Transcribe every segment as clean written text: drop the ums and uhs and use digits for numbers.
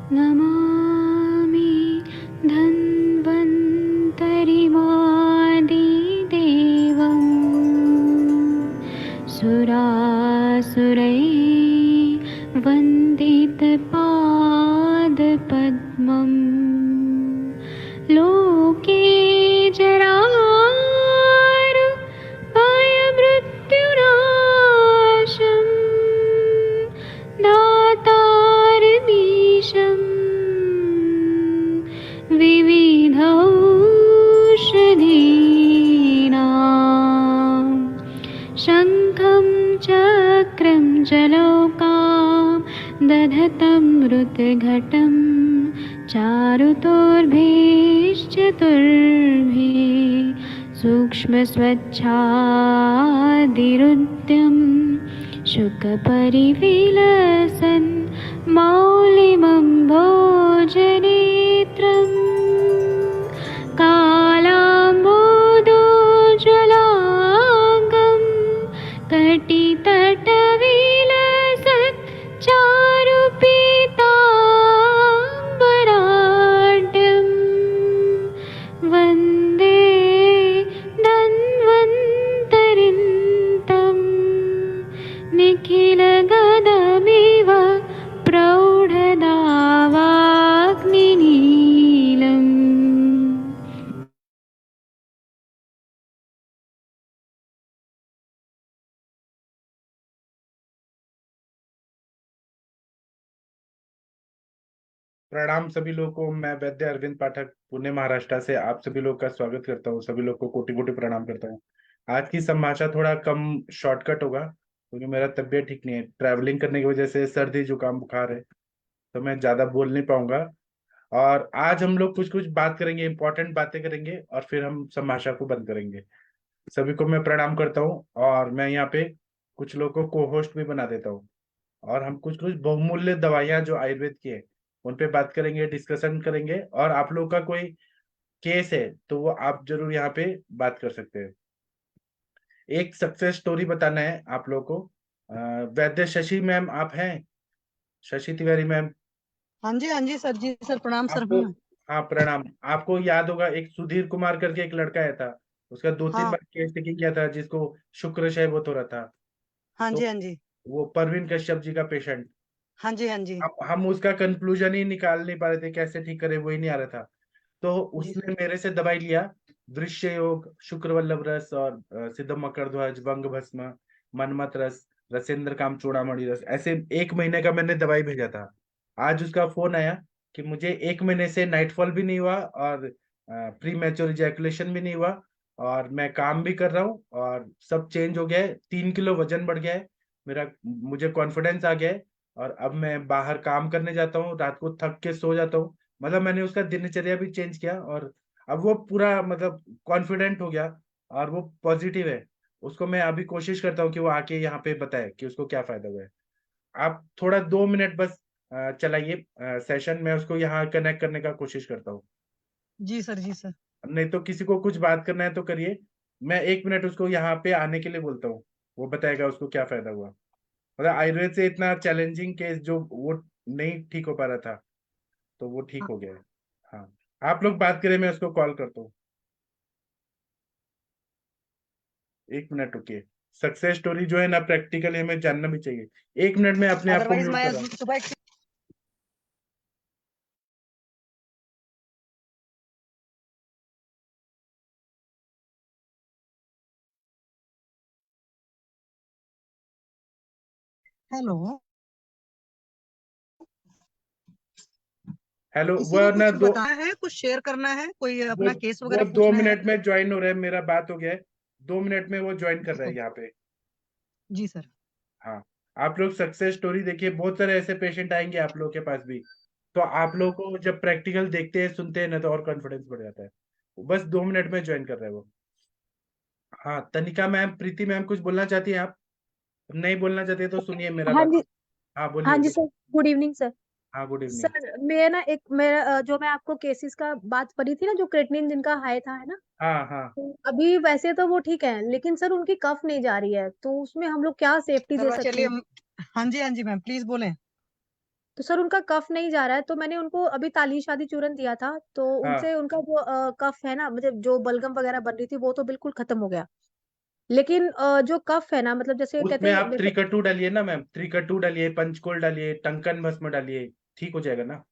नमामि धन्वन्तरिमादिदेवम् सुरासुरैर्वन्दितपादपद्मम् लोके जरारुभयमृत्युनाशम् दातारमीशम् विविधौषधीनां शङ्खं चक्रं जलौकां दधतं मृतघटं चारुतोर्भिश्चतुर्भिः सूक्ष्मस्वच्छादिरुद्यं शुकपरिविलसन् मौलिमं भोजनेत्रम् कालाम्बोदोज्ज्वलाङ्गं कटितटविलसत् चारुपीताम्बराढ्यं वन्दे धन्वन्तरिन्तं निखिलगदमिव प्रौढदावाग्निनीलम्। प्रणाम सभी लोगों को। मैं वैद्य अरविंद पाठक पुणे महाराष्ट्र से आप सभी लोग का स्वागत करता हूँ। सभी लोग को कोटि कोटि प्रणाम करता हूँ। आज की संभाषा थोड़ा कम शॉर्टकट होगा क्योंकि मेरा तबीयत ठीक नहीं है। ट्रैवलिंग करने की वजह से सर्दी जुकाम बुखार है, तो मैं ज्यादा बोल नहीं पाऊंगा। और आज हम लोग कुछ कुछ बात करेंगे, इंपॉर्टेंट बातें करेंगे और फिर हम संभाषा को बंद करेंगे। सभी को मैं प्रणाम करता हूँ और मैं यहाँ पे कुछ लोगों को को होस्ट भी बना देता हूँ। और हम कुछ कुछ बहुमूल्य दवाइयाँ जो आयुर्वेद की है उन पे बात करेंगे, डिस्कशन करेंगे। और आप लोगों का कोई केस है तो वो आप जरूर यहाँ पे बात कर सकते हैं। एक सक्सेस स्टोरी बताना है आप लोगों को। वैद्य शशि मैम आप हैं? शशि तिवारी मैम हाँ जी सर जी सर, प्रणाम सर। आपको? हाँ प्रणाम। आपको याद होगा एक सुधीर कुमार करके एक लड़का आया था, उसका दो तीन हाँ बार केस टेकिंग किया था, जिसको शुक्र हो रहा था। हाँ तो जी हाँ जी वो परवीन कश्यप जी का पेशेंट। हाँ जी हाँ जी हम उसका कंक्लूजन ही निकाल नहीं पा रहे थे, कैसे ठीक करे वो ही नहीं आ रहा था। तो जी उसने सर। मेरे से दवाई लिया, दृश्य योग, शुक्रवल्लभ रस और सिद्धम मकरध्वज, भंग भस्म, मनमत रस, रसेंद्र काम चूड़ामणि रस, ऐसे 1 महीने का मैंने दवाई भेजा था। आज उसका फोन आया कि मुझे 1 महीने से नाइटफॉल भी नहीं हुआ और प्री मैच्योर इजैकुलेशन भी नहीं हुआ और मैं काम भी कर रहा हूँ और सब चेंज हो गया है, 3 किलो वजन बढ़ गया है मेरा, मुझे कॉन्फिडेंस आ गया है और अब मैं बाहर काम करने जाता हूँ, रात को थक के सो जाता हूँ। मतलब मैंने उसका दिनचर्या भी चेंज किया और अब वो पूरा मतलब कॉन्फिडेंट हो गया और वो पॉजिटिव है। उसको मैं अभी कोशिश करता हूँ कि वो आके यहाँ पे बताए कि उसको क्या फायदा हुआ है। आप थोड़ा 2 मिनट बस चलाइए सेशन में, उसको यहाँ कनेक्ट करने का कोशिश करता हूँ। जी सर जी सर। नहीं तो किसी को कुछ बात करना है तो करिए, मैं 1 मिनट उसको यहाँ पे आने के लिए बोलता हूँ, वो बताएगा उसको क्या फायदा हुआ। मतलब आयुर्वेद से इतना चैलेंजिंग केस जो वो नहीं ठीक हो पा रहा था, तो वो ठीक हाँ, हो गया है। हाँ, आप लोग बात करें, मैं उसको कॉल करता हूँ। 1 मिनट रुकिए। सक्सेस स्टोरी जो है ना, प्रैक्टिकली हमें जानना भी चाहिए। 1 मिनट में अपने आप को अदरवाइज म्यूट मैं कर रहा हूँ। सुबह हेलो, हेलो, किसी वो को ना कुछ बताना है, कुछ शेयर करना है, कोई वो अपना केस वो वगैरह दो पूछना है? मिनट में ज्वाइन हो रहा है, मेरा बात हो गया है। 2 मिनट में वो ज्वाइन कर जी रहा है सर। यहाँ पे। जी सर। हाँ, आप लोग सक्सेस स्टोरी देखिए, बहुत सारे ऐसे पेशेंट आएंगे आप लोगों के पास भी। तो आप लोगों को जब प्रैक्टिकल देखते हैं सुनते हैं ना तो और कॉन्फिडेंस बढ़ जाता है। बस 2 मिनट में ज्वाइन कर रहे हैं वो। हाँ, तनिका मैम, प्रीति मैम कुछ बोलना चाहती हैं आप? नहीं बोलना चाहते तो सुनिए मेरा हाँ बात। जी। हाँ हाँ बोलिए जी बोलिए। Sir, good evening sir. हाँ गुड इवनिंग। सर मैं ना एक मेरा जो मैं आपको केसेस का बात पड़ी थी ना, जो क्रेटनिन जिनका हाई था, है ना। हाँ हाँ। तो अभी वैसे तो वो ठीक है, लेकिन सर उनकी कफ नहीं जा रही है, तो उसमें हम लोग क्या सेफ्टी दे अदरवाइज सकते चलिए हैं? हाँ जी मैम, प्लीज बोलें। तो सर उनका कफ नहीं जा रहा है, तो मैंने उनको अभी तालीश आदि चूरन दिया था, तो हाँ, उनसे उनका जो कफ है ना, मतलब जो बलगम वगैरह बन रही थी वो तो बिल्कुल खत्म हो गया। लेकिन जो कफ है ना, मतलब जैसे कहते उसमें हैं आप त्रिकटु डालिए ना मैम, त्रिकटु डालिए, पंचकोल डालिए, टंकन भस्म डालिए, ठीक हो जाएगा ना।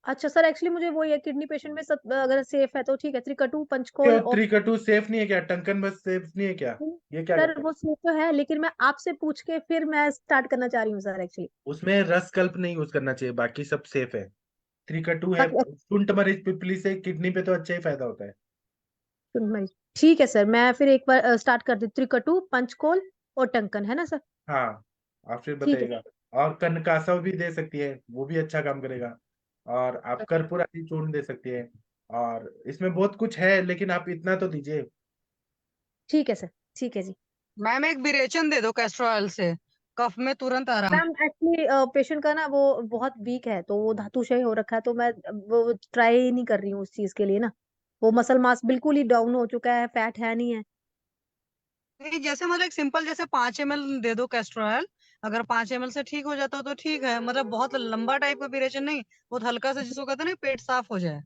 अच्छा सर, एक्चुअली मुझे वो ये किडनी पेशेंट में सब अगर सेफ है तो ठीक है, त्रिकटु क्यों पंचकोल और त्रिकटु सेफ नहीं है क्या? टंकन भस्म सेफ नहीं है क्या? ये क्या सर करता है? वो सेफ तो है, लेकिन मैं आपसे पूछ के फिर मैं स्टार्ट करना चाह रही हूँ सर एक्चुअली। उसमें रस कल्प नहीं यूज करना चाहिए, बाकी सब सेफ है। त्रिकटु है, टुंट मरीज पिपली से किडनी पे तो अच्छा ही फायदा होता है। ठीक है सर, मैं फिर एक बार स्टार्ट कर दी, त्रिकटु पंचकोल और टंकन, है ना सर? हाँ, आप फिर ठीक है बताइएगा। और कनकासव भी दे सकती है, वो भी अच्छा काम करेगा। और आप कर्पूर आदि चूर्ण दे सकती है। और इसमें बहुत कुछ है, लेकिन आप इतना तो दीजिए। ठीक है सर, ठीक है जी। मैम एक विरेचन दे दो कैस्टर ऑयल से, कफ में तुरंत आराम। मैम एक्चुअली पेशेंट का ना वो बहुत वीक है, तो वो धातुशय हो रखा है, तो मैं वो ट्राई ही नहीं कर रही हूँ उस चीज के लिए ना। वो मसल मास बिल्कुल ही डाउन हो चुका है, फैट है नहीं है। नहीं, जैसे मतलब एक सिंपल जैसे 5 ml दे दो कैस्टर ऑयल। अगर 5 ml से ठीक हो जाता हो तो ठीक है, मतलब बहुत लंबा टाइप का विरेचन नहीं, बहुत हल्का सा, जिसको कहते हैं ना पेट साफ हो जाए।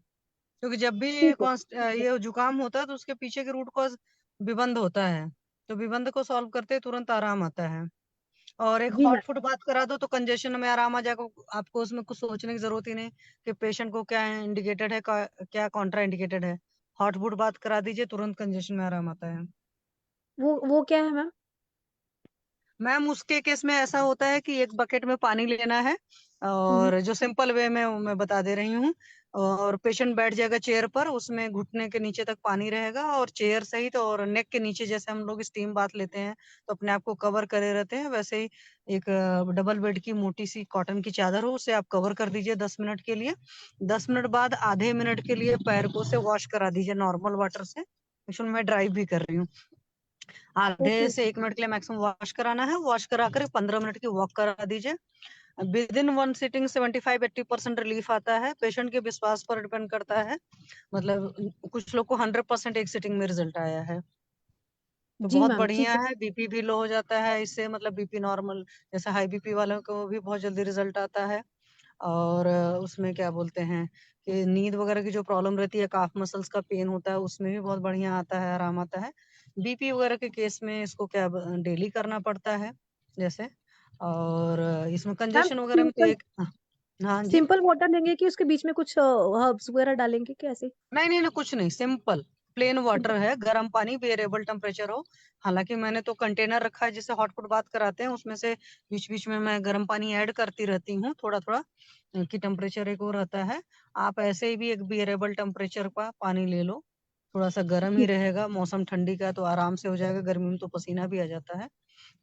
क्योंकि जब भी ठीक है। ये जुकाम होता है तो उसके पीछे के रूट कॉज विबंध होता है। तो विबंध को सॉल्व करते ही तुरंत आराम आता है। और एक जी हॉट मैम। फुट बात करा दो तो कंजेशन में आराम आ जाएगा। आपको उसमें कुछ सोचने की जरूरत ही नहीं कि पेशेंट को क्या इंडिकेटेड है, क्या कॉन्ट्रा इंडिकेटेड है। हॉट फुट बात करा दीजिए, तुरंत कंजेशन में आराम आता है। वो क्या है मैम? मैम उसके केस में ऐसा होता है कि एक बकेट में पानी लेना है, हम्म। और जो सिंपल वे में मैं बता दे रही हूँ। और पेशेंट बैठ जाएगा चेयर पर, उसमें घुटने के नीचे तक पानी रहेगा, और चेयर सहित और नेक के नीचे, जैसे हम लोग स्टीम बाथ लेते हैं तो अपने आप को कवर करे रहते हैं, वैसे ही एक डबल बेड की मोटी सी कॉटन की चादर हो, उसे आप कवर कर दीजिए 10 मिनट के लिए। 10 मिनट बाद आधे मिनट के लिए पैर को से वॉश करा दीजिए नॉर्मल वाटर से। एक्चुअली मैं ड्राइव भी कर रही हूँ। आधे ओके। से 1 मिनट के लिए मैक्सिमम वॉश कराना है। वॉश करा कर 15 मिनट की वॉक करा दीजिए। With in one sitting 75-80% relief आता है। पेशेंट के विश्वास पर डिपेंड करता है। मतलब कुछ लोग को 100% एक सिटिंग में रिजल्ट आया है। तो जी बहुत मैम, ठीक बढ़िया है। है। बीपी भी लो हो जाता है इससे, मतलब बीपी नॉर्मल, जैसे हाई बीपी वालों को भी बहुत जल्दी रिजल्ट आता है। और उसमें क्या बोलते हैं कि नींद वगैरह की जो प्रॉब्लम रहती है, काफ मसल्स का पेन होता है, उसमें भी बहुत बढ़िया आता है, आराम आता है। बीपी वगैरह के केस में इसको क्या डेली करना पड़ता है जैसे। और इसमें मैम कंजेशन वगैरह में तो सिंपल एक, हाँ जी। सिंपल वाटर देंगे कि उसके बीच में कुछ हर्ब्स वगैरह डालेंगे कैसे? नहीं नहीं नहीं, कुछ नहीं, सिंपल प्लेन वाटर है, गर्म पानी, वेरिएबल टेम्परेचर हो। हालांकि मैंने तो कंटेनर रखा है जिससे हॉट फुट बात कराते हैं, उसमें से बीच बीच में मैं गर्म पानी ऐड करती रहती हूँ थोड़ा थोड़ा, कि टेम्परेचर एक और रहता है। आप ऐसे ही भी एक वेरिएबल टेम्परेचर का पानी ले लो, थोड़ा सा गर्म ही ठीक। रहेगा। मौसम ठंडी का है तो आराम से हो जाएगा, गर्मी में तो पसीना भी आ जाता है।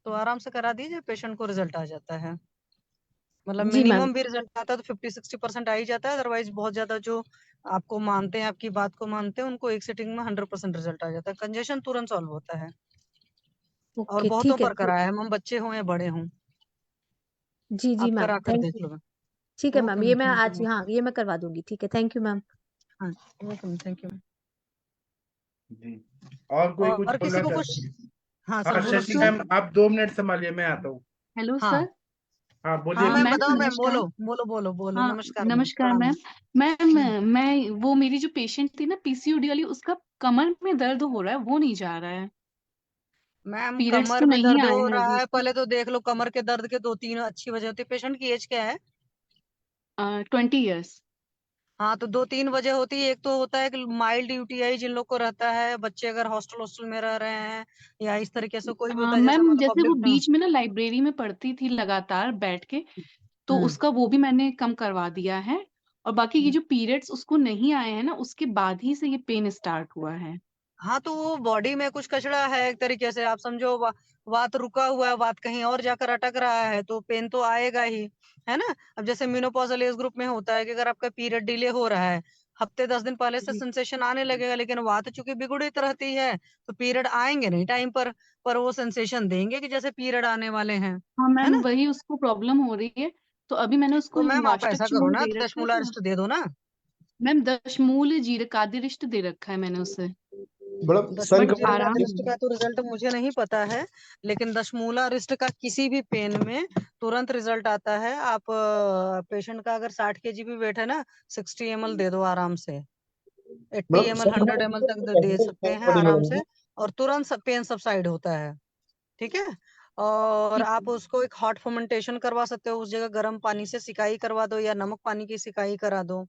तो आराम से करा दीजिए, पेशेंट को रिजल्ट आ जाता है। मतलब जी मैम। मिनिमम भी रिजल्ट आता है तो 50-60% आ ही जाता है। अदरवाइज बहुत ज्यादा जो आपको मानते हैं, आपकी बात को मानते हैं, उनको एक सिटिंग में 100% रिजल्ट आ जाता है। कंजेशन तुरंत सॉल्व होता है। और ओके, बहुतों ठीक है। पर कराया है, हम बच्चे हों या बड़े हों। जी जी आप मैम, करा कर थैंक देख यू। Low ma'am. ठीक है मैम, ओके ये मैम, मैं थैंक यू आज, मैम। हाँ ये मैं करवा दूंगी, ठीक है, थैंक यू मैम। हाँ, okay ma'am, thank you ma'am. जी। और कोई कुछ और किसी बोलना को चाहते कुछ, हैं? हाँ सर हाँ, बोलो शशि प्लीज। मैम, आप 2 मिनट संभालिए, मैं आता हूँ। हेलो हाँ सर। हाँ, हाँ बोलिए मैम, मैम। मैम बताओ मैम, नमस्कार। बोलो बोलो बोलो बोलो, हाँ नमस्कार मैम, नमस्कार प्रणाम। मैम। मैं वो मेरी जो पेशेंट थी ना पीसीओडी वाली, उसका कमर में दर्द हो रहा है, वो नहीं जा रहा है। मैम पीरियड्स कमर तो में नहीं दर्द आए हो हैं रहा अभी। है, पहले तो देख लो कमर के दर्द के 2-3 अच्छी वजह होती है। पेशेंट की एज क्या है? 20 years। हाँ, तो 2-3 वजह होती है। एक तो होता है कि माइल्ड यूटीआई जिन लोग को रहता है, बच्चे अगर हॉस्टल हॉस्टल में रह रहे हैं, या इस तरीके से कोई भी होता है, जैसे मैम मतलब जैसे वो पब्लिक। बीच में ना लाइब्रेरी में पढ़ती थी लगातार बैठ के, तो हम्म। उसका वो भी मैंने कम करवा दिया है। और बाकी ये जो पीरियड्स उसको नहीं आए हैं ना, उसके बाद ही से ये पेन स्टार्ट हुआ है। हाँ, तो वो बॉडी में कुछ कचड़ा है एक तरीके से, आप समझो वात रुका हुआ है, वात कहीं और जाकर अटक रहा है, तो पेन तो आएगा ही, है ना। अब जैसे मेनोपॉजल एज ग्रुप में होता है कि अगर आपका पीरियड डिले हो रहा है, हफ्ते 10 दिन पहले से जी। सेंसेशन आने लगेगा, लेकिन वात चूंकि बिगुड़ित रहती है तो पीरियड आएंगे नहीं टाइम पर वो सेंसेशन देंगे कि जैसे पीरियड आने वाले हैं, हाँ है मैम, ना। वही उसको प्रॉब्लम हो रही है। तो अभी मैंने उसको तो मैम आप वाष्टक ऐसा करो चूर्ण ना, दे रखा है दशमूला तो। रिस्ट दे दो ना। मैम दशमूल जीरकादिरिष्ट दे रखा है मैंने उसे। बड़ा दशमूल बट संक्रमण जीरका आराम रिस्ट का तो रिजल्ट मुझे नहीं पता है, लेकिन दशमूला रिस्ट का किसी भी पेन में तुरंत रिजल्ट आता है। आप पेशेंट का अगर 60 kg भी वेट है ना, 60 ml दे दो आराम से, 80 मैडम ml 100 ml तक दे सकते हैं बड़ी आराम मैडम से, जी। और तुरंत सब पेन सबसाइड होता है। ठीक है। और ठीक आप है। उसको एक हॉट फर्मेंटेशन करवा सकते हो, उस जगह गर्म पानी से सिकाई करवा दो या नमक पानी की सिकाई करा दो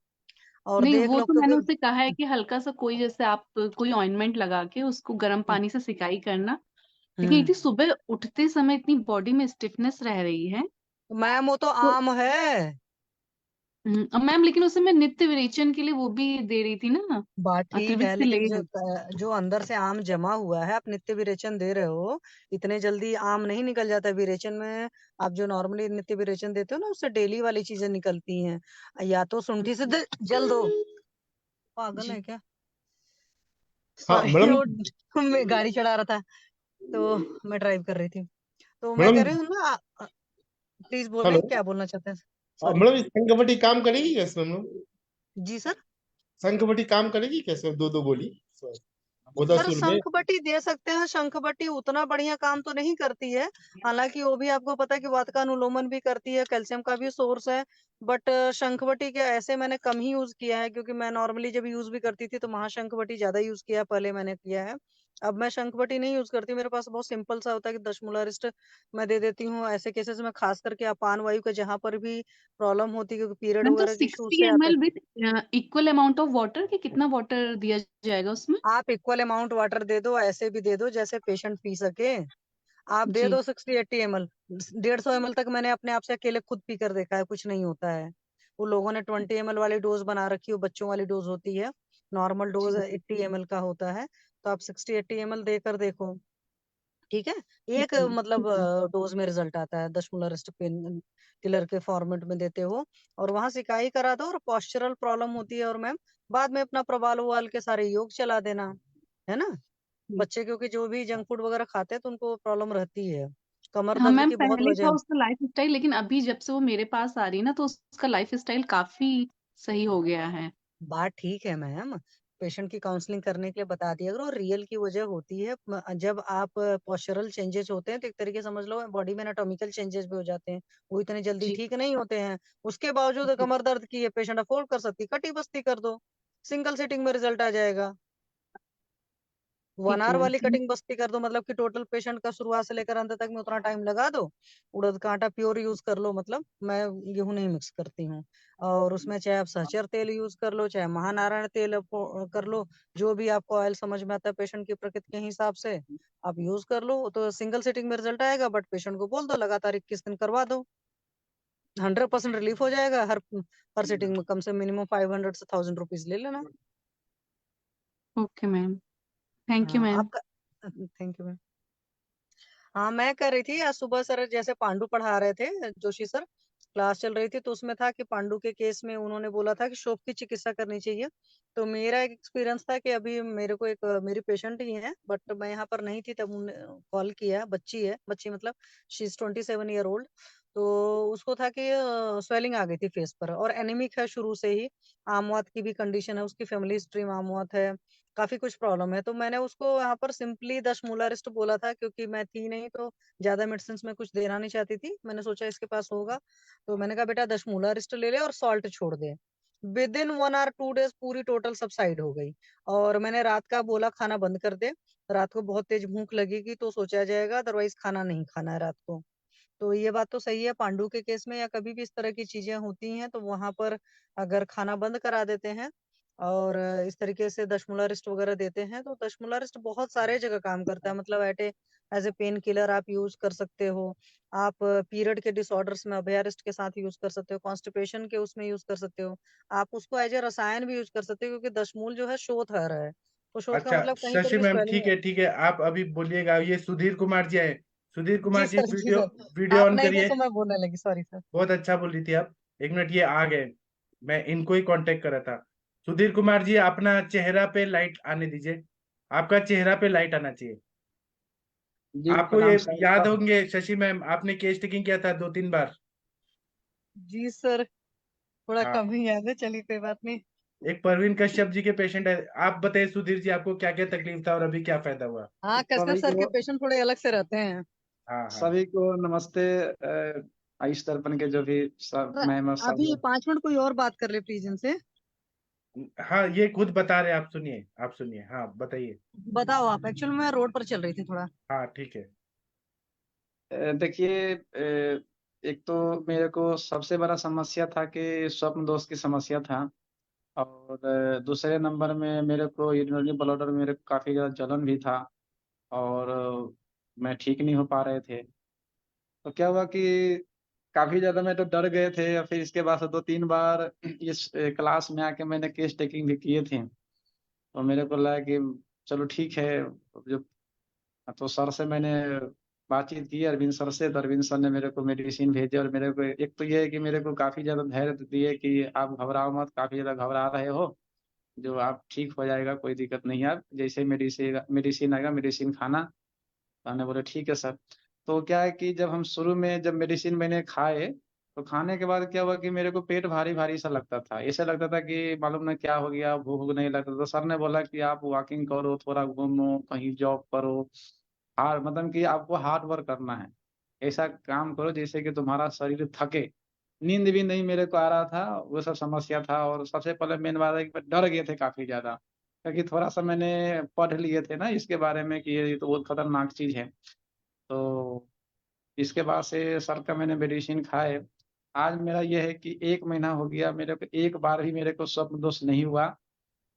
और नहीं, देख वो लो, तो मैंने क्योंकि उससे कहा है कि हल्का सा कोई, जैसे आप कोई ऑइंटमेंट लगा के उसको गर्म पानी से सिकाई करना। लेकिन हम्म इतनी सुबह उठते समय इतनी बॉडी में स्टिफनेस रह रही है। मैम वो तो तो आम है। अब मैम, लेकिन उसे मैं नित्य विरेचन के लिए वो भी दे रही थी ना, बात ठीक है, त्रिविक्स लेकिन लेह। जो अंदर से आम जमा हुआ है, आप नित्य विरेचन दे रहे हो, इतने जल्दी आम नहीं निकल जाता विरेचन में। आप जो नॉर्मली नित्य विरेचन देते हो ना, उससे डेली वाली चीजें निकलती हैं। या तो शुंठी से जल दो। पागल है जी। क्या? हाँ सॉरी मैडम। वो मैं गाड़ी चढ़ा रहा था, तो मैं ड्राइव कर रही थी। तो मैं कह मैडम रही हूँ ना, प्लीज बोलें, हेलो। क्या बोलना चाहते हैं? सॉरी। मैडम, संगवटी काम करेगी कैसे मैडम? जी सर। संगवटी काम करेगी कैसे, दो दो गोली सर गोदासुर में? शंखबटी दे सकते हैं, शंखबटी उतना बढ़िया काम तो नहीं करती है, हालांकि वो भी आपको पता है कि वात का अनुलोमन भी करती है, कैल्शियम का भी सोर्स है। बट शंखबटी के ऐसे मैंने कम ही यूज किया है, क्योंकि मैं नॉर्मली जब यूज भी करती थी तो महाशंखबटी ज्यादा यूज किया पहले मैंने किया है। अब मैं शंखबटी नहीं यूज करती, मेरे पास बहुत सिंपल सा होता है कि दशमूलारिस्ट मैं दे देती हूँ। ऐसे केसेस में खास करके अपान वायु का जहां पर भी प्रॉब्लम होती है, क्योंकि पीरियड मैम, तो वगैरह की इशू 60 से आते हैं। ml with equal amount of water, कि कितना वाटर दिया जाएगा उसमें? आप इक्वल अमाउंट वाटर दे दो, ऐसे भी दे दो जैसे पेशेंट पी सके। आप दे जी। दो 60-80 ml, 150 ml तक मैंने अपने आप से अकेले खुद पी कर देखा है, कुछ नहीं होता है। वो लोगों ने 20 ml वाली डोज बना रखी है, वो बच्चों वाली डोज होती है, नॉर्मल डोज जी। 80 ml का होता है। तो आप 60-80 ml देकर देखो। ठीक है। एक ठीक है। मतलब ठीक है। डोज में रिजल्ट आता है, 10 पेन किलर के फॉर्मेट में देते हो, और वहां सिकाई करा दो, और पॉस्चरल प्रॉब्लम होती है, और मैम बाद में अपना प्रबाल उबाल के सारे योग चला देना, है ना। जी। बच्चे क्योंकि जो भी जंक फूड वगैरह खाते हैं तो उनको प्रॉब्लम रहती है, कमर हाँ दर्द मैम, की बहुत पहले था वजह। उसका लाइफ स्टाइल, लेकिन अभी जब से वो मेरे पास आ रही है ना, तो उसका लाइफ स्टाइल काफी सही हो गया है। बात ठीक है मैम, पेशेंट की काउंसलिंग करने के लिए बता दिया करो, और रियल की वजह होती है जब आप पोस्चरल चेंजेस होते हैं, तो एक तरीके समझ लो बॉडी में एनाटॉमिकल चेंजेस भी हो जाते हैं, वो इतने जल्दी जी। ठीक नहीं होते हैं। उसके बावजूद जी। कमर दर्द की ये पेशेंट अफोर्ड कर सकती, कटी बस्ती कर दो, सिंगल सिटिंग में रिजल्ट आ जाएगा। 1 ठीक है आवर मैम। वाली कटिंग बस्ती कर दो, मतलब कि टोटल पेशेंट का शुरुआत से लेकर अंत तक में उतना टाइम लगा दो। उड़द का आटा प्योर यूज कर लो, मतलब मैं गेहूं नहीं मिक्स करती हूँ। और उसमें चाहे आप सहचर तेल यूज कर लो, चाहे महानारायण तेल कर लो, जो भी आपको ऑयल समझ में आता है पेशेंट की प्रकृति के हिसाब से आप यूज कर लो, तो सिंगल सिटिंग में रिजल्ट आएगा। बट पेशेंट को बोल दो लगातार 21 दिन करवा दो, 100% रिलीफ हो जाएगा। हर हर सिटिंग में कम से मिनिमम 500 से 1000 रुपीज ले लेना। Okay ma'am. थैंक यू हाँ मैम। आपका, थैंक यू मैम। हाँ मैं कर रही थी आज सुबह, सर जैसे पांडु पढ़ा रहे थे, जोशी सर, क्लास चल रही थी, तो उसमें था कि पांडु के केस में उन्होंने बोला था कि शोफ की चिकित्सा करनी चाहिए। तो मेरा एक एक्सपीरियंस था कि अभी मेरे को एक मेरी पेशेंट ही है, बट मैं यहाँ पर नहीं थी तब उन्होंने कॉल किया, बच्ची है, बच्ची मतलब शी इज 27 ईयर ओल्ड। तो उसको था कि स्वेलिंग आ गई थी फेस पर, और एनीमिक है शुरू से ही, आमवात की भी कंडीशन है, उसकी फैमिली हिस्ट्री में आमवात है, काफी कुछ प्रॉब्लम है। तो मैंने उसको यहाँ पर सिंपली दशमूलारिस्ट बोला था, क्योंकि मैं थी नहीं तो ज्यादा मेडिसिन में कुछ देना नहीं चाहती थी, मैंने सोचा इसके पास होगा, तो मैंने कहा बेटा दशमूलारिस्ट ले ले और सॉल्ट छोड़ दे। विद इन 1 और 2 डेज पूरी टोटल सबसाइड हो गई। और मैंने रात का बोला खाना बंद कर दे, रात को बहुत तेज भूख लगेगी तो सोचा जाएगा, अदरवाइज खाना नहीं खाना है रात को। तो ये बात तो सही है, पांडु के केस में या कभी भी इस तरह की चीजें होती हैं तो वहां पर अगर खाना बंद करा देते हैं और इस तरीके से दशमूलारिस्ट वगैरह देते हैं, तो दशमूलारिस्ट बहुत सारे जगह काम करता है, मतलब एज ए पेन किलर आप यूज कर सकते हो, आप पीरियड के डिसऑर्डर्स में अभयारिस्ट के साथ यूज कर सकते हो, कॉन्स्टिपेशन के उसमें यूज कर सकते हो, आप उसको एज ए रसायन भी यूज कर सकते हो, क्योंकि दशमूल जो है शोथ है, तो शोथ का अच्छा मतलब कहीं पर शशि भी मैम, स्वेलिंग ठीक है। है ठीक है, आप अभी बोलिएगा। ये सुधीर कुमार जी आए। सुधीर जी कुमार जी, सर, जी वीडियो सर, वीडियो आप ऑन नहीं थे करिए। तो मैं बोलने लगी, सॉरी सर। बहुत अच्छा बोल रही थी आप। एक मिनट, ये आ गए। मैं इनको ही कांटेक्ट करा था। सुधीर कुमार जी, अपना चेहरा पे लाइट आने दीजिए। आपका चेहरा पे लाइट आना चाहिए। जी आपको ये प्रणाम सर। याद होंगे शशि मैम, आपने केस टेकिंग किया था 2-3 बार। जी सर, थोड़ा हाँ, कम ही याद है, चलिए कोई बात नहीं। एक परवीन कश्यप जी के पेशेंट है। आप बताइए सुधीर जी, आपको क्या क्या तकलीफ था और अभी क्या फायदा हुआ? हाँ, कश्यप सभी सर के को पेशेंट थोड़े अलग से रहते हैं। हाँ हाँ। सभी को नमस्ते। इस दर्पण के जो भी सब सर, मैम और अभी सब 5 मिनट कोई और बात कर ले प्लीज इनसे। हाँ, ये खुद बता रहे, आप सुनिए, हाँ बताइए। बताओ आप, एक्चुअली मैं रोड पर चल रही थी थोड़ा। हाँ ठीक है। देखिए, एक तो मेरे को सबसे बड़ा समस्या था कि स्वप्न दोष की समस्या था। और दूसरे नंबर में मेरे को यूरिनरी ब्लडर में मेरे को काफ़ी ज़्यादा जलन भी था। और मैं ठीक नहीं हो पा रहे थे। तो क्या हुआ कि काफ़ी ज़्यादा मैं तो डर गए थे, और फिर इसके बाद से 2-3 बार इस क्लास में आके मैंने केस टेकिंग भी किए थे। तो मेरे को लगा कि चलो ठीक है। जो तो सर से मैंने बातचीत की, अरविंद सर से, तो अरविंद सर ने मेरे को मेडिसिन भेजे। और मेरे को एक तो ये है कि मेरे को काफ़ी ज़्यादा धैर्य दिए कि आप घबराओ मत, काफ़ी ज़्यादा घबरा रहे हो, जो आप ठीक हो जाएगा, कोई दिक्कत नहीं है। आप जैसे मेडिसिन मेडिसिन आएगा मेडिसिन खाना। तो हमने बोले ठीक है सर। तो क्या है कि जब हम शुरू में जब मेडिसिन मैंने खाए, तो खाने के बाद क्या हुआ कि मेरे को पेट भारी-भारी सा लगता था। ऐसा लगता था कि मालूम नहीं क्या हो गया, भूख नहीं लगता। तो सर ने बोला कि आप वॉकिंग करो, थोड़ा घूमो, कहीं जॉब करो। मतलब कि आपको हार्ड वर्क करना है। ऐसा काम करो जैसे कि तुम्हारा शरीर थके। नींद भी नहीं मेरे को आ रहा था, वो सब समस्या था। और सबसे पहले मेन बात है कि डर गए थे काफ़ी ज़्यादा, क्योंकि थोड़ा-सा मैंने पढ़ लिए थे ना इसके बारे में कि ये तो बहुत खतरनाक चीज़ है। तो इसके बाद से सर का मैंने मेडिसिन खाए। आज मेरा ये है कि 1 महीना हो गया, मेरे को एक बार भी मेरे को स्वप्न दोष नहीं हुआ।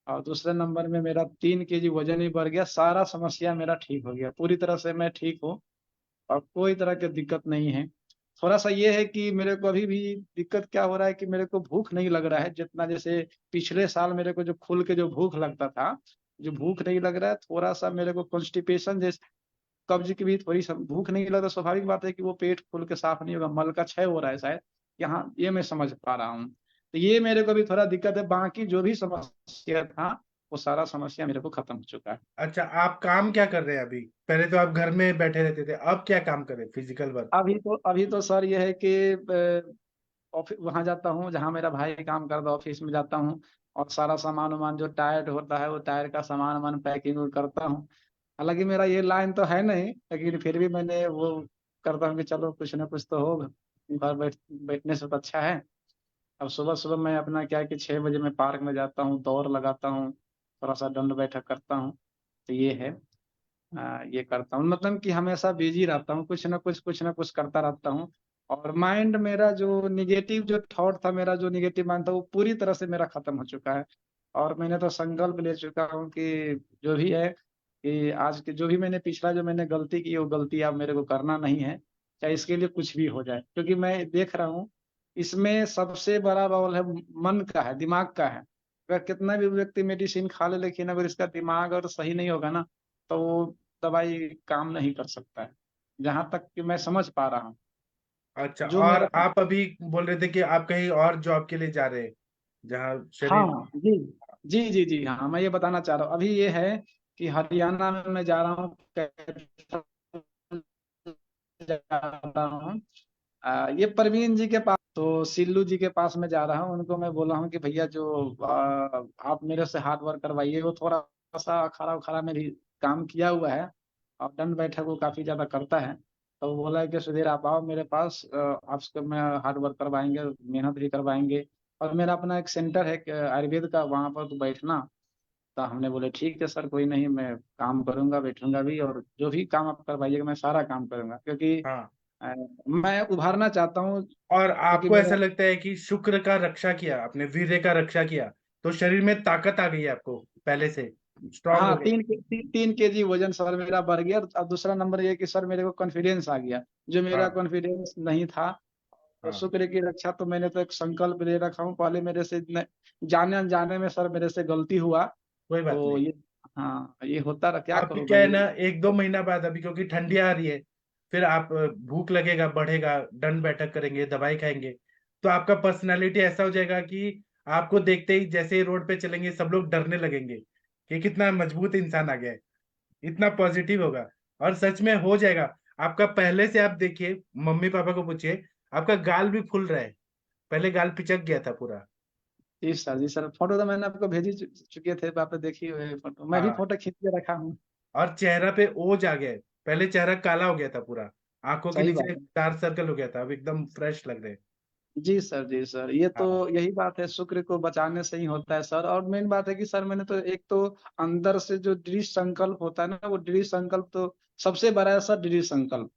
और दूसरे नंबर में मेरा 3 केजी वज़न भी बढ़ गया, सारा समस्या मेरा ठीक हो गया। पूरी तरह से मैं ठीक हूँ, और कोई तरह की दिक्कत नहीं है। थोड़ा-सा ये है कि मेरे को अभी भी दिक्कत क्या हो रहा है कि मेरे को भूख नहीं लग रहा है, जितना जैसे पिछले साल मेरे को जो खुल के जो भूख लगता था, जो भूख नहीं लग रहा है। थोड़ा-सा मेरे को कॉन्स्टिपेशन जैसे कब्ज़ की भी थोड़ी स भूख नहीं लग रहा, स्वाभाविक बात है कि वो पेट खोल के साफ़ नहीं होगा, मल का क्षय हो रहा है शायद। यहाँ ये मैं समझ पा रहा हूँ। तो ये मेरे को अभी थोड़ा दिक्कत है, बाकी जो भी समस्या था, वो सारा समस्या मेरे को खत्म हो चुका है। अच्छा, आप काम क्या कर रहे हैं अभी? पहले तो आप घर में बैठे रहते थे, अब क्या काम कर रहे हैं, फिजिकल वर्क? अभी तो सर ये है कि वहाँ जाता हूँ जहाँ मेरा भाई काम करता है, ऑफ़िस में जाता हूँ। और सारा सामान-वामान जो टायर होता है, वो टायर का सामान-वामान पैकिंग करता हूँ। हालाँकि मेरा ये लाइन तो है नहीं, लेकिन फिर भी मैंने वो करता हूँ कि चलो कुछ ना कुछ तो होगा, घर बैठने से तो अच्छा है। अब सुबह-सुबह मैं अपना क्या है कि 6 बजे मैं पार्क में जाता हूँ, दौड़ लगाता हूँ, थोड़ा-सा दंड बैठक करता हूँ। तो ये है, ये करता हूँ, मतलब कि हमेशा बिज़ी रहता हूँ, कुछ ना कुछ करता रहता हूँ। और माइंड मेरा जो नेगेटिव जो थॉट था, मेरा जो नेगेटिव माइंड था, वो पूरी तरह से मेरा खत्म हो चुका है। और मैंने तो संकल्प ले चुका हूँ कि जो भी है, कि आज के जो भी मैंने पिछला जो मैंने गलती की, वो गलती अब मेरे को करना नहीं है, चाहे इसके लिए कुछ भी हो जाए। क्योंकि मैं देख रहा हूँ, इसमें सबसे बड़ा रोल है मन का है, दिमाग का है। अगर कितना भी व्यक्ति मेडिसिन खा ले, लेकिन अगर इसका दिमाग अगर सही नहीं होगा ना, तो वो दवाई काम नहीं कर सकता है, जहाँ तक कि मैं समझ पा रहा हूँ। अच्छा, जो और मेरा आप अभी बोल रहे थे कि आप कहीं और जॉब के लिए जा रहे हैं, जहाँ शरीर। हाँ, जी। जी, हाँ, मैं ये बताना चाह रहा हूँ। अभी ये है कि हरियाणा में मैं जा रहा हूँ, कैथल जा रहा हूँ। ये परवीन जी के पास, तो सिल्लू जी के पास मैं जा रहा हूँ। उनको मैं बोला हूँ कि भैया जो आप मेरे से हार्ड वर्क करवाइए। वो थोड़ा-सा अखाड़ा-उखाड़ा में भी काम किया हुआ है, और दंड बैठक वो काफ़ी ज़्यादा करता है। तो वो बोला है कि सुधीर आप आओ मेरे पास, आपसे मैं हार्ड वर्क करवाएँगे, मेहनत भी करवाएँगे। और मेरा अपना एक सेंटर है आयुर्वेद का, वहाँ पर तो बैठना। तो हमने बोले ठीक है सर, कोई नहीं, मैं काम करूँगा, बैठूँगा भी, और जो भी काम आप करवाइएगा मैं सारा काम करूँगा, क्योंकि हाँ, अ, मैं उभारना चाहता हूँ, और क्योंकि आपको ऐसा मेरा लगता है कि शुक्र का रक्षा किया, अपने वीर्य का रक्षा किया, तो शरीर में ताकत आ गई है, आपको पहले से स्ट्रांग हो हाँ, गए? 3 केजी वजन सर मेरा बढ़ गया। और दूसरा नंबर ये कि सर मेरे को कॉन्फिडेंस आ गया, जो मेरा हाँ कॉन्फिडेंस नहीं था। तो हाँ, शुक्र की रक्षा, तो मैंने तो एक संकल्प ले रखा हूँ। पहले मेरे से जाने अनजाने में सर मेरे से गलती हुआ। कोई बात तो नहीं। ये, हाँ, ये होता रहा, क्या अभी करूँ क्या मैं है ये। ना, 1-2 महीना बाद, अभी क्योंकि ठंडी आ रही है, फिर आप भूख लगेगा, बढ़ेगा, दंड बैठक करेंगे, दवाई खाएंगे, तो आपका पर्सनालिटी ऐसा हो जाएगा कि आपको देखते ही जैसे ही रोड पे चलेंगे सब लोग डरने लगेंगे कि कितना मजबूत इंसान आ गया है, इतना पॉजिटिव होगा। और सच में हो जाएगा। आपका पहले से, आप देखिए, मम्मी पापा को पूछिए, आपका गाल भी फूल रहा है, पहले गाल पिचक गया था पूरा। जी सर, फोटो तो मैंने आपको भेज ही चुके थे, आप देखी हुई फोटो, मैं भी हाँ, फोटो खींच के रखा हूँ। और चेहरा पे ओज आ गया है, पहले चेहरा काला हो गया था पूरा, आंखों के सही बात नीचे है। डार्क सर्कल हो गया था, अब एकदम फ्रेश लग रहे हैं। जी सर, जी सर, ये तो हाँ यही बात है, शुक्र को बचाने से ही होता है सर। और मेन बात है कि सर मैंने तो एक तो अंदर से जो दृढ़ संकल्प होता है ना, वो दृढ़ संकल्प तो सबसे बड़ा है सर, दृढ़ संकल्प।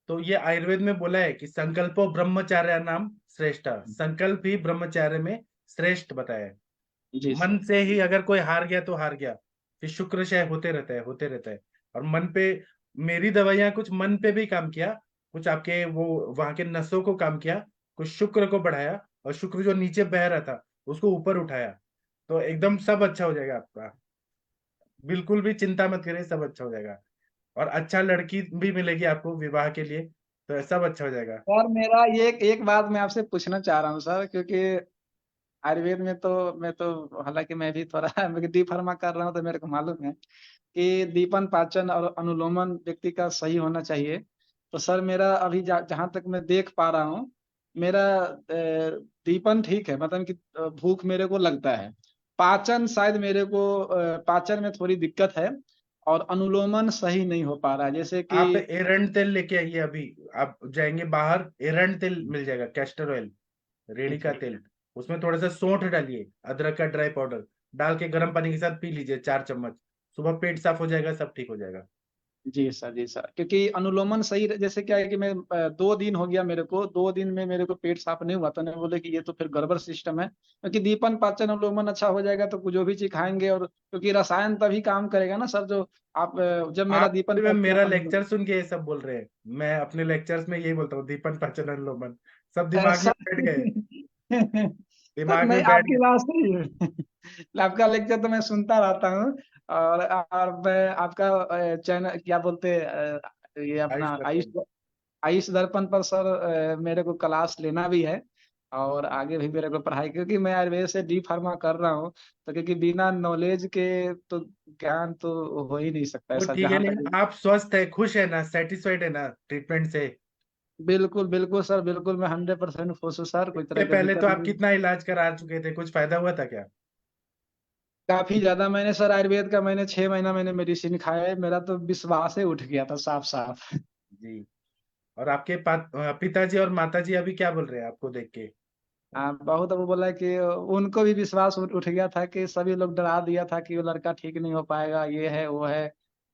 तो ये आयुर्वेद में बोला है कि संकल्पो ब्रह्मचार्य नाम श्रेष्ठ, संकल्प ही ब्रह्मचार्य में श्रेष्ठ बताया है। जी मन सर। से ही अगर कोई हार गया तो हार गया, फिर शुक्र होते रहता है, होते रहता है। और मन पे मेरी दवाइयां कुछ मन पे भी काम किया, कुछ आपके वो वहां के नसों को काम किया, कुछ शुक्र को बढ़ाया, और शुक्र जो नीचे बह रहा था उसको ऊपर उठाया। तो एकदम सब अच्छा हो जाएगा आपका, बिल्कुल भी चिंता मत करिए, सब अच्छा हो जाएगा। और अच्छा लड़की भी मिलेगी आपको विवाह के लिए, तो सब अच्छा हो जाएगा। सर मेरा ये एक बात मैं आपसे पूछना चाह रहा हूँ सर, क्योंकि आयुर्वेद में तो मैं तो हालांकि मैं भी थोड़ा डी फार्मा कर रहा हूँ, तो मेरे को मालूम है कि दीपन पाचन और अनुलोमन व्यक्ति का सही होना चाहिए। तो सर मेरा अभी जहां तक मैं देख पा रहा हूँ, मेरा दीपन ठीक है, मतलब कि भूख मेरे को लगता है। पाचन शायद मेरे को पाचन में थोड़ी दिक्कत है। और अनुलोमन सही नहीं हो पा रहा है, जैसे कि आप एरंड तेल लेके आइए अभी, आप जाएंगे बाहर, एरंड तेल मिल जाएगा, कैस्टर ऑयल, रेड़ी का तेल। उसमें थोड़ा सा सौंठ डालिए, अदरक का ड्राई पाउडर डाल के गर्म पानी के साथ पी लीजिए 4 चम्मच। सुबह पेट साफ हो जाएगा, सब ठीक हो जाएगा। जी सर, जी सर, क्योंकि अनुलोमन सही जैसे क्या है कि मैं 2 दिन हो गया मेरे को, 2 दिन में मेरे को पेट साफ नहीं हुआ, तो नहीं बोले कि ये तो फिर गड़बड़ सिस्टम है, क्योंकि दीपन पाचन अनुलोमन अच्छा हो जाएगा तो जो भी चीज खाएंगे, और क्योंकि रसायन तभी काम करेगा ना सर, जो आप जब मेरा आप दीपन में पाचन मेरा लेक्चर सुन के ये सब बोल रहे हैं, मैं अपने लेक्चर्स में यही बोलता हूँ, दीपन पाचन अनुलोमन सब दिमाग में सर बैठ गए, सर दिमाग मैं में बैठ आपकी गए। बात सही है। आपका लेक्चर तो मैं सुनता रहता हूँ। और मैं आपका चैनल क्या बोलते हैं, ये आयुष अपना आयुष दर्पण। आयुष दर्पण पर सर मेरे को क्लास लेना भी है। और आगे भी मेरे को पढ़ाई, क्योंकि मैं आयुर्वेद से डी फार्मा कर रहा हूँ, तो क्योंकि बिना नॉलेज के तो ज्ञान तो हो ही नहीं सकता है वो सर, ठीक है, जहां लेकिन तक। आप स्वस्थ है, खुश है ना, सेटिस्फाइड है ना ट्रीटमेंट से? बिल्कुल बिल्कुल सर, बिल्कुल मैं 100% खुश हूँ सर, कोई इससे तरह का पहले तो दिक्कत आप नहीं। कितना इलाज करा चुके थे, कुछ फायदा हुआ था क्या? काफी ज्यादा मैंने सर आयुर्वेद का, मैंने 6 महीना मैंने मेडिसिन खाया है, मेरा तो विश्वास ही उठ गया था साफ साफ। जी। और आपके पिताजी और माताजी अभी क्या बोल रहे हैं आपको देख के? बहुत अब बोला कि उनको भी विश्वास उठ गया था, कि सभी लोग डरा दिया था कि वो लड़का ठीक नहीं हो पाएगा, ये है वो है।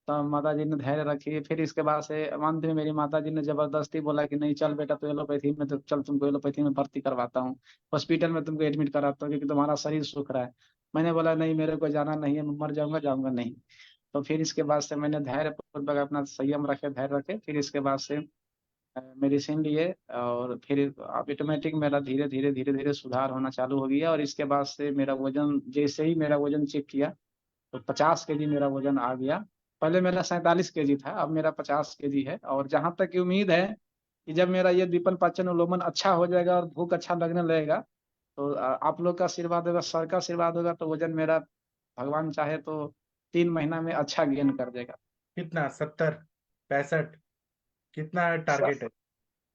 तो माता जी ने धैर्य रखी, फिर इसके बाद से अंत में मेरी माता जी ने जबरदस्ती बोला कि नहीं चल बेटा, तो एलोपैथी में, तो चल तुमको एलोपैथी में भर्ती करवाता हूँ, हॉस्पिटल में तुमको एडमिट कराता हूँ, क्योंकि तुम्हारा शरीर सूख रहा है। मैंने बोला नहीं, मेरे को जाना नहीं है, मैं मर जाऊंगा, जाऊंगा नहीं। तो फिर इसके बाद से मैंने धैर्य पूर्वक अपना संयम रखे, धैर्य रखे, फिर इसके बाद से मेडिसिन लिए, और फिर ऑटोमेटिक मेरा धीरे धीरे धीरे धीरे सुधार होना चालू हो गया। और इसके बाद से मेरा वजन, जैसे ही मेरा वजन चेक किया, तो 50 kg मेरा वजन आ गया। पहले मेरा 47 kg था, अब मेरा 50 kg है। और जहां तक की उम्मीद है कि जब मेरा ये दीपन पाचन उल्लोमन अच्छा हो जाएगा और भूख अच्छा लगने लगेगा, तो आप लोग का आशीर्वाद होगा, सर का आशीर्वाद होगा, तो वजन मेरा भगवान चाहे तो 3 महीना में अच्छा गेन कर देगा। कितना, 70, 65, कितना टारगेट है?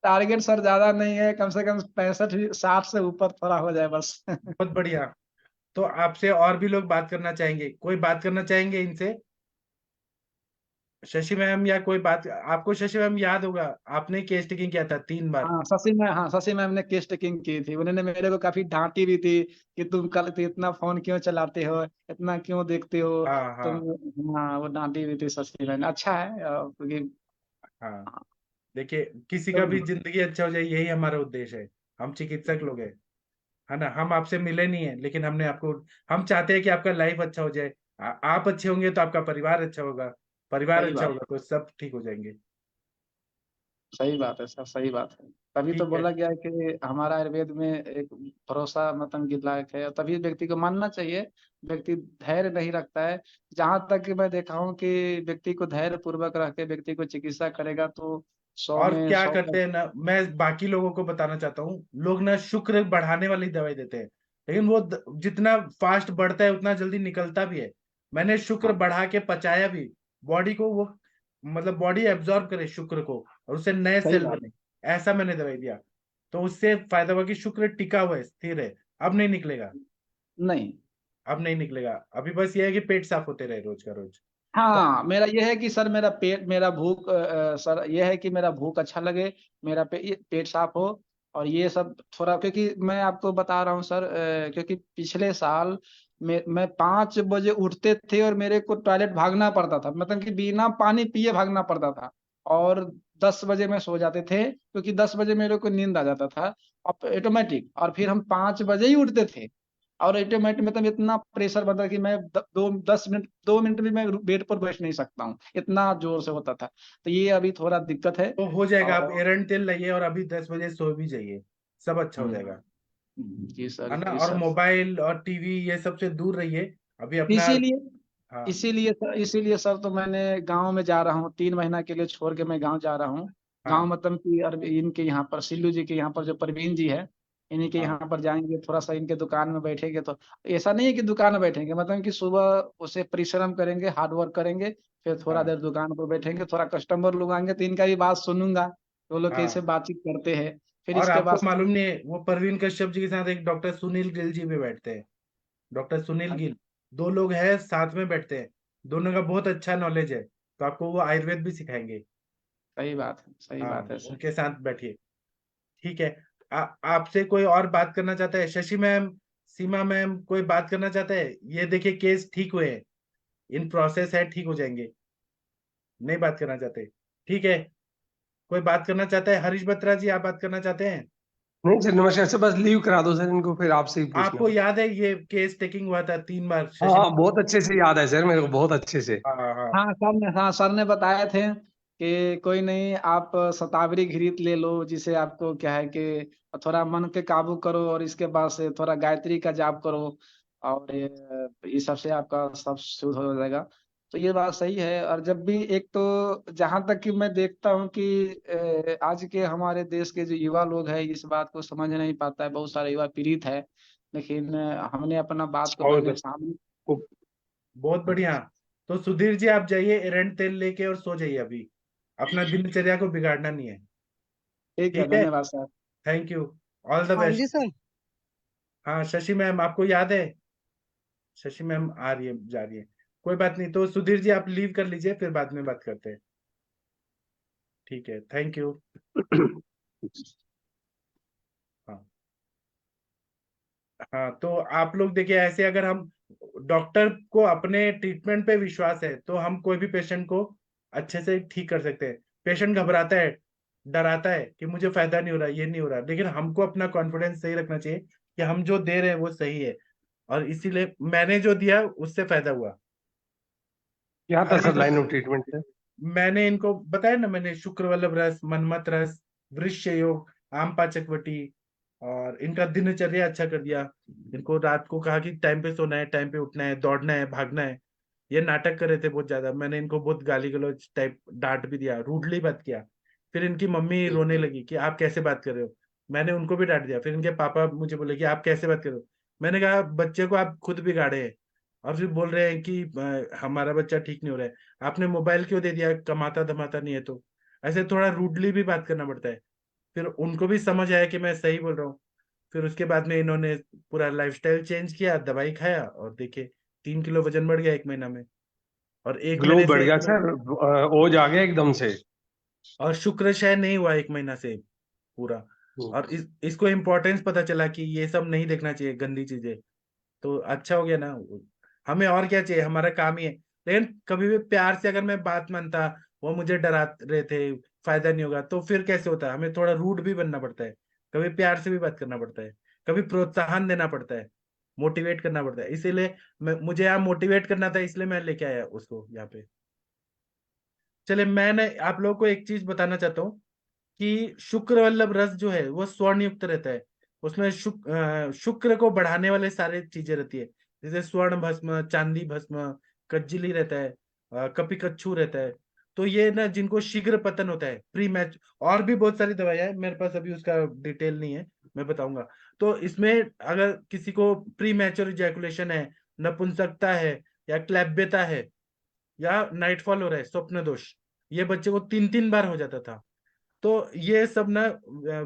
टारगेट सर ज्यादा नहीं है, कम से कम 65 60 से ऊपर थोड़ा हो जाए बस। बहुत बढ़िया। तो आपसे और भी लोग बात करना चाहेंगे, कोई बात करना चाहेंगे इनसे? शशि मैम या कोई बात, आपको शशि मैम याद होगा, आपने केस टेकिंग किया था 3 बार। हाँ शशि मैम ने केस टेकिंग की थी, उन्होंने मेरे को काफी डांटी भी थी कि तुम कल तो इतना फोन क्यों चलाते हो, इतना क्यों देखते हो हाँ हाँ तुम। हाँ वो डांटी भी थी शशि मैम, अच्छा है क्योंकि हाँ। देखिए, किसी का भी तो- जिंदगी अच्छा हो जाए, यही हमारा उद्देश्य है। हम चिकित्सक लोग हैं, है ना, हम आपसे मिले नहीं है, लेकिन हमने आपको, हम चाहते हैं कि आपका लाइफ अच्छा हो जाए। आप अच्छे होंगे तो आपका परिवार अच्छा होगा, परिवार सही अच्छा बात, होगा तो सब ठीक हो जाएंगे। सही बात है सर, सही बात है। तभी तो ठीक है। बोला गया है कि हमारा आयुर्वेद में एक भरोसा मतलब की लायक है, और तभी व्यक्ति को मानना चाहिए। व्यक्ति धैर्य नहीं रखता है, जहां तक कि मैं देखा हूँ कि व्यक्ति को धैर्य पूर्वक रख के व्यक्ति को चिकित्सा करेगा तो सौ और में क्या सौ करते हैं ना, मैं बाकी लोगों को बताना चाहता हूँ, लोग ना शुक्र बढ़ाने वाली दवाई देते हैं, लेकिन वो जितना फास्ट बढ़ता है उतना जल्दी निकलता भी है। मैंने शुक्र हाँ बढ़ा के पचाया भी, बॉडी को वो, मतलब बॉडी एब्जॉर्ब करे शुक्र को, और उससे नए सही सेल बात बने, है। ऐसा मैंने दवाई दिया। तो उससे फायदा हुआ कि शुक्र टिका हुआ है, स्थिर है, अब नहीं निकलेगा। नहीं। अब नहीं निकलेगा, अभी बस ये है कि पेट साफ होते रहे रोज का रोज। हाँ, मेरा ये है कि सर मेरा पेट, मेरा भूख सर ये है कि मेरा भूख अच्छा लगे, मेरा पेट साफ हो, और ये सब थोड़ा, क्योंकि मैं आपको बता रहा हूँ सर, क्योंकि पिछले साल मैं 5 बजे उठते थे और मेरे को टॉयलेट भागना पड़ता था, मतलब कि बिना पानी पिए भागना पड़ता था, और 10 बजे में सो जाते थे, क्योंकि 10 बजे मेरे को नींद आ जाता था ऑटोमेटिक, और फिर हम 5 बजे ही उठते थे, और ऑटोमेटिक मतलब इतना प्रेशर बनता कि मैं 2 मिनट भी मैं बेड पर बैठ नहीं सकता हूँ, इतना जोर से होता था। तो ये अभी थोड़ा दिक्कत है। तो हो जाएगा, आप और एरंड तेल लाइए और अभी 10 बजे सो भी जाइए, सब अच्छा हो जाएगा। जी सर, है ना? यही और सब। मोबाइल और टीवी ये सब से दूर रहिए अभी अपना। इसीलिए हाँ इसीलिए सर तो मैंने गांव में जा रहा हूँ, 3 महीना के लिए छोड़ के मैं गांव जा रहा हूँ। गांव हाँ मतलब कि इनके यहाँ पर सिल्लू जी के यहाँ पर जो प्रवीण जी है, इन्हीं के हाँ यहाँ पर जाएंगे, थोड़ा सा इनके दुकान में बैठेंगे। तो ऐसा नहीं है कि दुकान में बैठेंगे, मतलब कि सुबह उसे परिश्रम करेंगे, हार्ड वर्क करेंगे, फिर थोड़ा हाँ देर दुकान पर बैठेंगे, थोड़ा कस्टमर लोग आएंगे तो इनका भी बात सुनूंगा, वो लोग कैसे हाँ। बातचीत करते हैं, फिर और इसके आपको बाद। मालूम नहीं है, वो परवीन कश्यप जी के साथ एक डॉक्टर सुनील गिल जी भी बैठते हैं। डॉक्टर सुनील गिल, दो लोग हैं साथ में बैठते हैं, दोनों का बहुत अच्छा नॉलेज है, तो आपको वो आयुर्वेद भी सिखाएंगे। सही बात है, सही हाँ, बात है सर। उनके साथ बैठिए। ठीक है। आपसे कोई और बात करना चाहता है? शशि मैम, सीमा मैम, कोई बात करना चाहता है? ये देखिए केस ठीक हुए हैं, इन प्रोसेस है, ठीक हो जाएंगे। नहीं बात करना चाहते? ठीक है। कोई बात करना चाहता है? हरीश बत्रा जी, आप बात करना चाहते हैं? नहीं सर, नमस्कार सर, बस लीव करा दो सर इनको, फिर आपसे ही पूछना आपको है। याद है ये केस टेकिंग हुआ था 3 बार हाँ शशि? हाँ, बहुत अच्छे से याद है सर मेरे को, बहुत अच्छे से। हाँ हाँ हाँ सर ने बताए थे कि कोई नहीं, आप शतावरी घृत ले लो, जिसे आपको क्या है कि थोड़ा मन के काबू करो, और इसके बाद से थोड़ा गायत्री का जाप करो, और ये सबसे आपका सब शुद्ध हो जाएगा। तो ये बात सही है। और जब भी एक तो जहां तक कि मैं देखता हूँ कि आज के हमारे देश के जो युवा लोग हैं इस बात को समझ नहीं पाता है, बहुत सारे युवा पीड़ित है, लेकिन हमने अपना बात को और पहले सामने। बहुत बढ़िया। तो सुधीर जी, आप जाइए एरंड तेल लेके और सो जाइए अभी, अपना दिनचर्या को बिगाड़ना नहीं है। ठीक है, ठीक है। धन्यवाद sir. Thank you. All the हाँ जी बेस्ट। सर। हाँ शशि मैम, आपको याद है? शशि मैम आ रही है, जा रही है, कोई बात नहीं। तो सुधीर जी, आप लीव कर लीजिए, फिर बाद में बात करते हैं। ठीक है, थैंक यू। हाँ हाँ। तो आप लोग देखिए, ऐसे अगर हम, डॉक्टर को अपने ट्रीटमेंट पे विश्वास है तो हम कोई भी पेशेंट को अच्छे से ठीक कर सकते हैं। पेशेंट घबराता है, डराता है कि मुझे फायदा नहीं हो रहा, ये नहीं हो रहा, लेकिन हमको अपना कॉन्फिडेंस सही रखना चाहिए कि हम जो दे रहे हैं वो सही है, और इसीलिए मैंने जो दिया उससे फायदा हुआ। क्या था Harish sir line of Batra, treatment से? मैंने इनको बताया ना, मैंने शुक्रवल्लभ रस, मनमत रस, वृक्ष योग, आम पाचकवटी, और इनका दिनचर्या अच्छा कर दिया। इनको रात को कहा कि टाइम पे सोना है, टाइम पे उठना है, दौड़ना है, भागना है। ये नाटक कर रहे थे बहुत ज्यादा, मैंने इनको बहुत गाली गलौज टाइप डांट भी दिया, रूडली बात किया। फिर इनकी मम्मी रोने लगी कि आप कैसे बात कर रहे हो। मैंने उनको भी डांट दिया। फिर इनके पापा मुझे बोले कि आप कैसे बात कर रहे हो। मैंने कहा बच्चे को आप खुद बिगाड़े हैं, और फिर बोल रहे हैं कि हमारा बच्चा ठीक नहीं हो रहा है, आपने मोबाइल क्यों दे दिया, कमाता धमाता नहीं है तो। ऐसे थोड़ा रूडली भी बात करना पड़ता है। फिर उनको भी समझ आया कि मैं सही बोल रहा हूँ। फिर उसके बाद में इन्होंने पूरा लाइफस्टाइल चेंज किया, दवाई खाया, और देखिए 3 किलो वजन बढ़ गया 1 महीना में। और एक ग्लो महीने बढ़ से गया सर, ओज आ गया एकदम से। और शुक्र नहीं हुआ 1 महीना से पूरा। और इसको इम्पोर्टेंस पता चला कि ये सब नहीं देखना चाहिए, गंदी चीजें। तो अच्छा हो गया ना। हमें और क्या चाहिए, हमारा काम ही है। लेकिन कभी भी प्यार से अगर मैं बात मानता, वो मुझे डरा रहे थे, फायदा नहीं होगा, तो फिर कैसे होता है? हमें थोड़ा रूड भी बनना पड़ता है, कभी प्यार से भी बात करना पड़ता है, कभी प्रोत्साहन देना पड़ता है, मोटिवेट करना पड़ता है। इसीलिए मुझे यहाँ मोटिवेट करना था, इसलिए मैं लेके आया उसको यहाँ पे। चले, मैंने आप लोगों को एक चीज बताना चाहता हूँ कि शुक्र वल्लभ रस जो है वो स्वर्ण युक्त रहता है। उसमें शुक्र को बढ़ाने वाले सारे चीजें रहती है, जैसे स्वर्ण भस्म, चांदी भस्म, कज्जली रहता है, कपि कच्छू रहता है। तो ये ना, जिनको शीघ्र पतन होता है, प्री मैच, और भी बहुत सारी दवाइयां हैं मेरे पास, अभी उसका डिटेल नहीं है, मैं बताऊंगा। तो इसमें अगर किसी को प्री मैच्योर इजैकुलेशन है, नपुंसकता है, या क्लैब्यता है, या नाइटफॉल हो रहा है, स्वप्न दोष, ये बच्चे को 3 3 बार हो जाता था। तो ये सब ना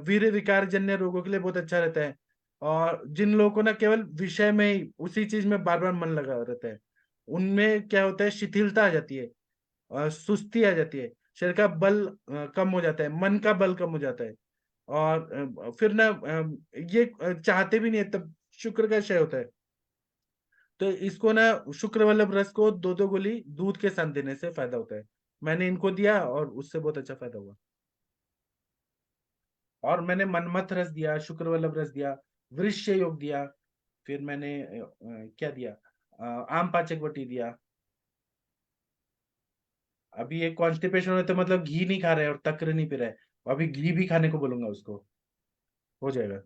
वीर्य विकार जन्य रोगों के लिए बहुत अच्छा रहता है। और जिन लोगों को ना केवल विषय में ही, उसी चीज में बार बार मन लगा रहता है, उनमें क्या होता है, शिथिलता आ जाती है, सुस्ती आ जाती है, शरीर का बल कम हो जाता है, मन का बल कम हो जाता है, और फिर ना ये चाहते भी नहीं है, तब शुक्र का क्षय होता है। तो इसको ना शुक्र वल्लभ रस को 2-2 गोली दूध के साथ देने से फायदा होता है। मैंने इनको दिया और उससे बहुत अच्छा फायदा हुआ। और मैंने मनमथ रस दिया, शुक्र वल्लभ रस दिया, वृश्य योग दिया, फिर मैंने क्या दिया, आम पाचक वटी दिया। अभी एक कॉन्स्टिपेशन है तो मतलब घी नहीं खा रहे और तक्र नहीं पी रहा है, अभी घी भी खाने को बोलूंगा उसको, हो जाएगा।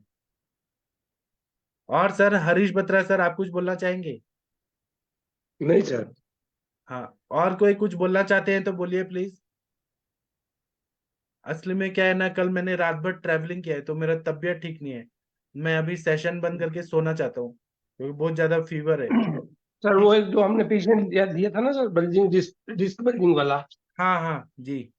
और सर हरीश बत्रा सर, आप कुछ बोलना चाहेंगे? नहीं सर। हाँ, और कोई कुछ बोलना चाहते हैं तो बोलिए प्लीज। असली में क्या है ना, कल मैंने रात भर ट्रैवलिंग किया है तो मेरा तबीयत ठीक नहीं है। मैं अभी सेशन बंद करके सोना चाहता हूँ क्योंकि बहुत ज्यादा फीवर है। सर वो एक जो हमने पेशेंट दिया था ना सर, बल्जिंग डिस्क बल्जिंग वाला, हाँ हाँ जी।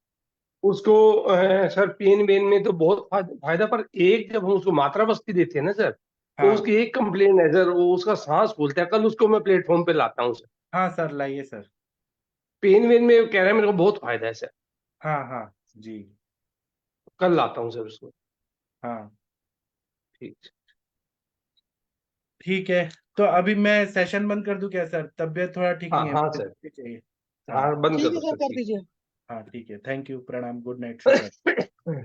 उसको सर पेन वेन में तो बहुत फायदा, पर एक जब हम उसको मात्रा बस्ती देते हैं ना सर, तो हाँ उसकी एक कंप्लेन है सर, वो उसका सांस फूलता है। कल उसको मैं प्लेटफॉर्म पे लाता हूँ सर। हाँ सर, लाइए सर। पेन वेन में कह रहा है मेरे को बहुत फायदा है सर। हाँ हाँ जी। कल लाता हूँ सर उसको। हाँ ठीक। ठीक है, तो अभी मैं सेशन बंद कर दूं क्या सर? तबीयत थोड़ा ठीक हाँ नहीं है, हाँ मुझे सर। छुट्टी चाहिए। हाँ हाँ बंद कर ठीक है दो सर, सर, कर ठीक। दीजिए। हाँ ठीक है, थैंक यू, प्रणाम, गुड नाइट, शुभ रात्रि।